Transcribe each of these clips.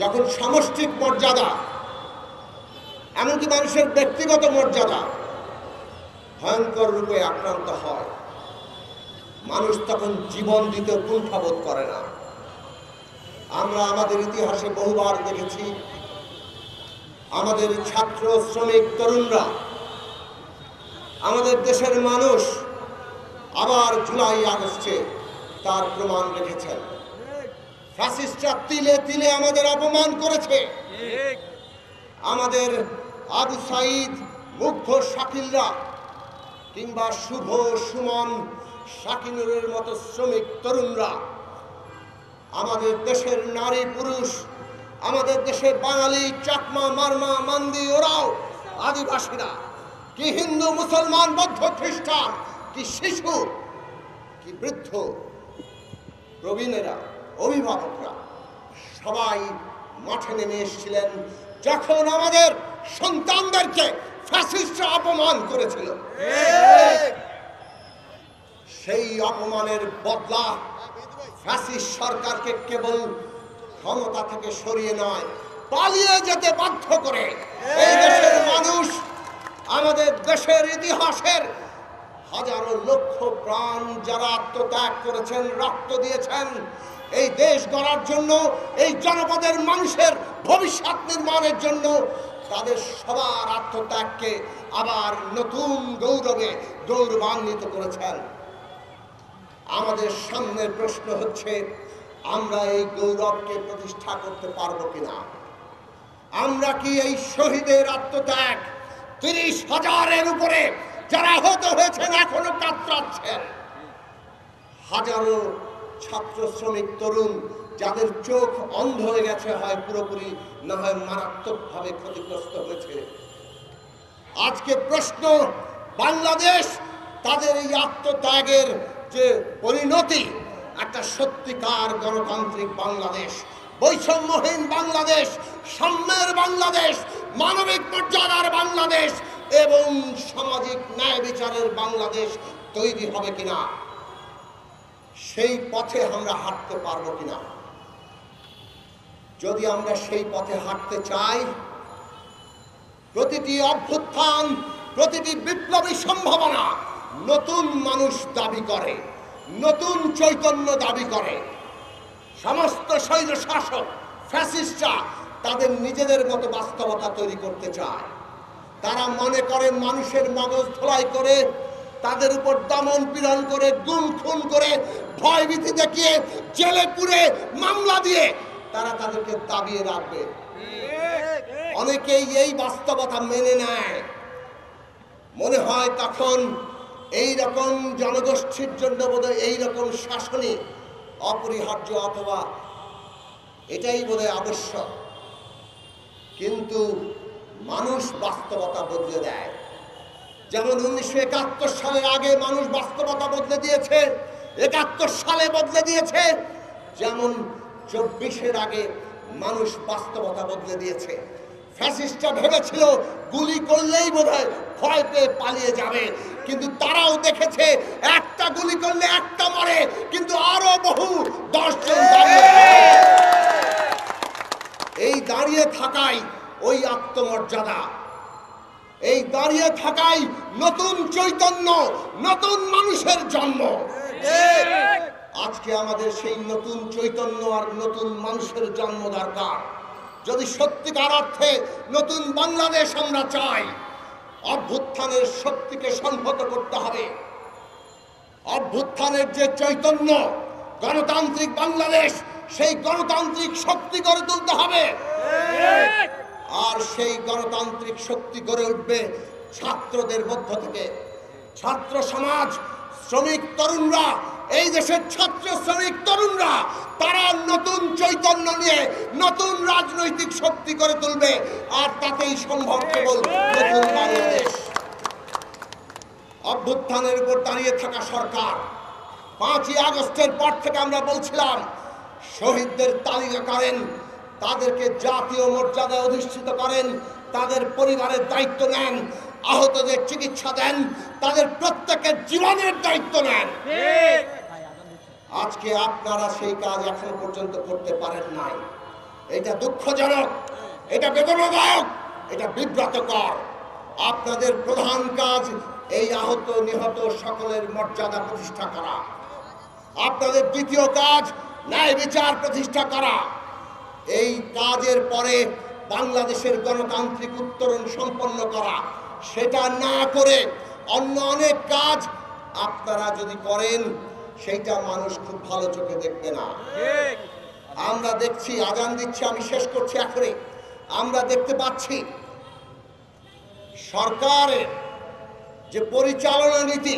যখন সামষ্টিক মর্যাদা, এমনকি মানুষের ব্যক্তিগত মর্যাদা ভয়ঙ্কর রূপে আক্রান্ত হয়, মানুষ তখন জীবন দিতে কুণ্ঠাবোধ করে না। আমরা আমাদের ইতিহাসে বহুবার দেখেছি, আমাদের ছাত্র, শ্রমিক, তরুণরা, আমাদের দেশের মানুষ আবার জুলাই আগস্টে তার প্রমাণ রেখেছেন। ফ্যাসিস্টরা তিলে তিলে আমাদের অপমান করেছে। আমাদের আবু সাঈদ, মুগ্ধ শাকিলরা কিংবা শুভ, সুমন, শাকিনুরের মতো শ্রমিক তরুণরা, আমাদের দেশের নারী পুরুষ, আমাদের দেশের বাঙালি, চাকমা, মারমা, মান্দি, ওরাও, আদিবাসীরা, কি হিন্দু, মুসলমান, বৌদ্ধ, খ্রিস্টান, কি শিশু, কি বৃদ্ধ, প্রবীণেরা, অভিভাবকরা সবাই মাঠে নেমে এসেছিলেন যখন আমাদের সন্তানদেরকে ফ্যাসিস্টরা অপমান করেছিল। সেই অপমানের বদলা ফ্যাসিস্ট সরকারকে কেবল ক্ষমতা থেকে সরিয়ে নয়, পালিয়ে যেতে বাধ্য করে এই দেশের মানুষ, আমাদের দেশের ইতিহাসের হাজারো লক্ষ প্রাণ যারা আত্মত্যাগ করেছেন, রক্ত দিয়েছেন এই দেশ গড়ার জন্য, এই জনপদের মানুষের ভবিষ্যৎ নির্মাণের জন্য, তাদের সবার আত্মত্যাগকে আবার নতুন গৌরবে গৌরবান্বিত করেছেন। আমাদের সামনের প্রশ্ন হচ্ছে, আমরা এই গৌরবকে প্রতিষ্ঠা করতে পারবো কিনা? আমরা কি এই শহীদের আত্মত্যাগ, ৩০,০০০-এর উপরে যারা আহত হয়েছেন, এখনো কাতরাচ্ছেন, হাজারো ছাত্র, শ্রমিক, তরুণ যাদের চোখ অন্ধ হয়ে গেছে, হয় পুরোপুরি না হয় মারাত্মকভাবে ক্ষতিগ্রস্ত হয়েছে, আজকে প্রশ্ন, বাংলাদেশ তাদের এই আত্মত্যাগের যে পরিণতি, একটা সত্যিকার গণতান্ত্রিক বাংলাদেশ, বৈষম্যহীন বাংলাদেশ, সাম্যের বাংলাদেশ, মানবিক মর্যাদার বাংলাদেশ এবং সামাজিক ন্যায় বিচারের বাংলাদেশ তৈরি হবে কিনা, সেই পথে আমরা হাঁটতে পারবো কিনা? যদি আমরা সেই পথে হাঁটতে চাই, প্রতিটি অভ্যুত্থান, প্রতিটি বিপ্লবী সম্ভাবনা নতুন মানুষ দাবি করে, নতুন চৈতন্য দাবি করে। সমস্ত স্বৈর শাসক ফ্যাসিস্টরা তাদের নিজেদের মতো বাস্তবতা তৈরি করতে চায়। তারা মনে করে মানুষের মগজ ধোলাই করে, তাদের উপর দমন পীড়ন করে, গুম খুন করে, ভয়ভীতি দেখিয়ে, জেলে পুরে, মামলা দিয়ে তারা তাদেরকে দাবিয়ে রাখবে। অনেকেই এই বাস্তবতা মেনে নেয়, মনে হয় তখন এই রকম জনগোষ্ঠীর জন্য বোধহয় এই রকম শাসনই অপরিহার্য অথবা এটাই বোধহয় আবশ্যক। কিন্তু মানুষ বাস্তবতা বদলে দেয়। যেমন 1971 সালের আগে মানুষ বাস্তবতা বদলে দিয়েছে, 71 সালে বদলে দিয়েছে, যেমন 24-এর আগে মানুষ বাস্তবতা বদলে দিয়েছে। ফ্যাসিস্টরা ভেবেছিল গুলি করলেই বোধহয় ভয় পেয়ে পালিয়ে যাবে, কিন্তু তারাও দেখেছে একটা গুলি করলে একটা মরে, কিন্তু আরো বহু 10 জন দাঁড়িয়ে থাকে। এই দাঁড়িয়ে থাকাই ওই আত্মমর্যাদা, এই দাঁড়িয়ে থাকাই নতুন চৈতন্য, নতুন মানুষের জন্ম। আজকে আমাদের সেই নতুন চৈতন্য আর নতুন মানুষের জন্ম দরকার। যদি সত্যিকার অর্থে নতুন বাংলাদেশ আমরা চাই, অভ্যুত্থানের শক্তিকে সংহত করতে হবে। অভ্যুত্থানের যে চৈতন্য, গণতান্ত্রিক বাংলাদেশ, সেই গণতান্ত্রিক শক্তি গড়ে তুলতে হবে। আর সেই গণতান্ত্রিক শক্তি গড়ে উঠবে ছাত্রদের মধ্য থেকে। ছাত্র সমাজ, শ্রমিক তরুণরা, এই দেশের ছাত্র শ্রমিক তরুণরা, তারা নতুন চৈতন্য নিয়ে নতুন রাজনৈতিক শক্তি করে তুলবে, আর তাতেই সম্ভব কেবল নতুন বাংলাদেশ। অভ্যুত্থানের উপর দাঁড়িয়ে থাকা সরকার 5ই আগস্টের পর থেকে আমরা বলছিলাম, শহীদদের তালিকা করেন, তাদেরকে জাতীয় মর্যাদায় অধিষ্ঠিত করেন, তাদের পরিবারের দায়িত্ব নেন, আহতদের চিকিৎসা দেন, তাদের প্রত্যেকের জীবনের দায়িত্ব নেন। আজকে আপনারা সেই কাজ এখনো পর্যন্ত করতে পারেন নাই। এটা দুঃখজনক, এটা বেদনাদায়ক, এটা বিব্রতকর। আপনাদের প্রধান কাজ এই আহত নিহত সকলের মর্যাদা প্রতিষ্ঠা করা। আপনাদের দ্বিতীয় কাজ ন্যায় বিচার প্রতিষ্ঠা করা। এই কাজের পরে বাংলাদেশের গণতান্ত্রিক উত্তরণ সম্পন্ন করা। সেটা না করে অন্য অনেক কাজ আপনারা যদি করেন, সেইটা মানুষ খুব ভালো চোখে দেখবে না। আমরা দেখছি, আজান দিচ্ছে, আমি শেষ করছি এখনই। আমরা দেখতে পাচ্ছি সরকারের যে পরিচালনা নীতি,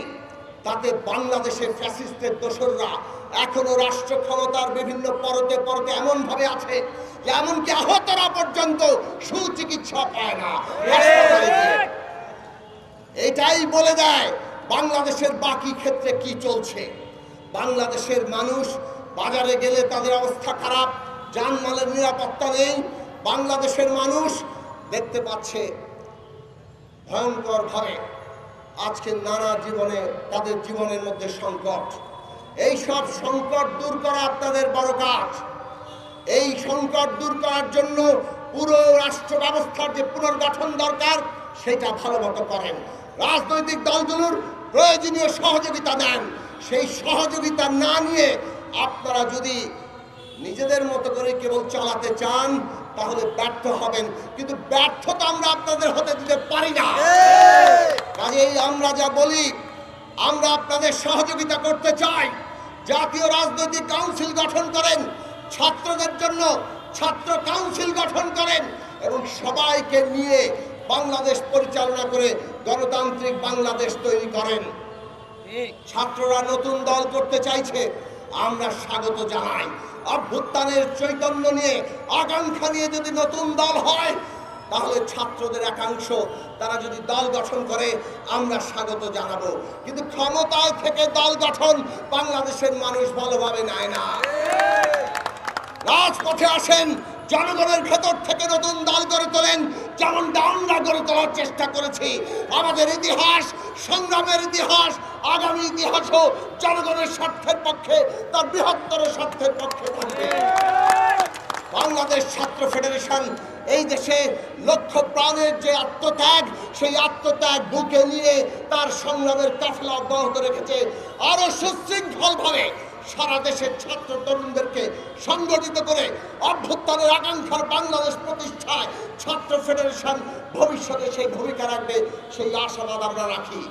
তাতে বাংলাদেশের ফ্যাসিস্টের দোসররা এখনো রাষ্ট্র ক্ষমতার বিভিন্ন পরতে পরতে এমন ভাবে আছে যে এমনকি আহতরা পর্যন্ত সুচিকিৎসা পায় না। এটাই বলে দেয় বাংলাদেশের বাকি ক্ষেত্রে কি চলছে। বাংলাদেশের মানুষ বাজারে গেলে তাদের অবস্থা খারাপ, জানমালের নিরাপত্তা নেই। বাংলাদেশের মানুষ দেখতে পাচ্ছে ভয়ঙ্কর ভাবে আজকে নানা জীবনে তাদের জীবনের মধ্যে সংকট। এই সব সংকট দূর করা আপনাদের বড় কাজ। এই সংকট দূর করার জন্য পুরো রাষ্ট্র ব্যবস্থার যে পুনর্গঠন দরকার, সেটা ভালো মতো করেন। রাজনৈতিক দলগুলোর প্রয়োজনীয় সহযোগিতা দেন। সেই সহযোগিতা না নিয়ে আপনারা যদি নিজেদের মতো করে কেবল চালাতে চান, তাহলে ব্যর্থ হবেন। কিন্তু ব্যর্থতা আমরা আপনাদের হতে দিতে পারি না। কাজেই আমরা যা বলি, আমরা আপনাদের সহযোগিতা করতে চাই। জাতীয় রাজনৈতিক কাউন্সিল গঠন করেন, ছাত্রদের জন্য ছাত্র কাউন্সিল গঠন করেন এবং সবাইকে নিয়ে বাংলাদেশ পরিচালনা করে গণতান্ত্রিক বাংলাদেশ তৈরি করেন। ছাত্ররা নতুন দল করতে চাইছে, আমরা স্বাগত জানাই। অভ্যুত্থানের চৈতন্য নিয়ে, আকাঙ্ক্ষা নিয়ে যদি নতুন দল হয়, তাহলে ছাত্রদের একাংশ তারা যদি দল গঠন করে, আমরা স্বাগত জানাবো। কিন্তু ক্ষমতায় থেকে দল গঠন বাংলাদেশের মানুষ ভালোভাবে নেয় না। রাজপথে আসেন, জনগণের ভেতর থেকে নতুন দল গড়ে তোলেন, যেমনটা আমরা গড়ে তোলার চেষ্টা করেছি। আমাদের ইতিহাস, সংগ্রামের ইতিহাস, আগামী ইতিহাসও জনগণের স্বার্থের পক্ষে, তার বৃহত্তর স্বার্থের পক্ষে থাকবে। বাংলাদেশ ছাত্র ফেডারেশন এই দেশে লক্ষ প্রাণের যে আত্মত্যাগ, সেই আত্মত্যাগ বুকে নিয়ে তার সংগ্রামের কাফেলা অব্যাহত রেখেছে। আরো সুশৃঙ্খলভাবে সারা দেশের ছাত্র তরুণদেরকে সংগঠিত করে অভ্যুত্থানের আকাঙ্ক্ষার বাংলাদেশ প্রতিষ্ঠায় ছাত্র ফেডারেশন ভবিষ্যতে সেই ভূমিকা রাখবে, সেই আশাবাদ আমরা রাখি।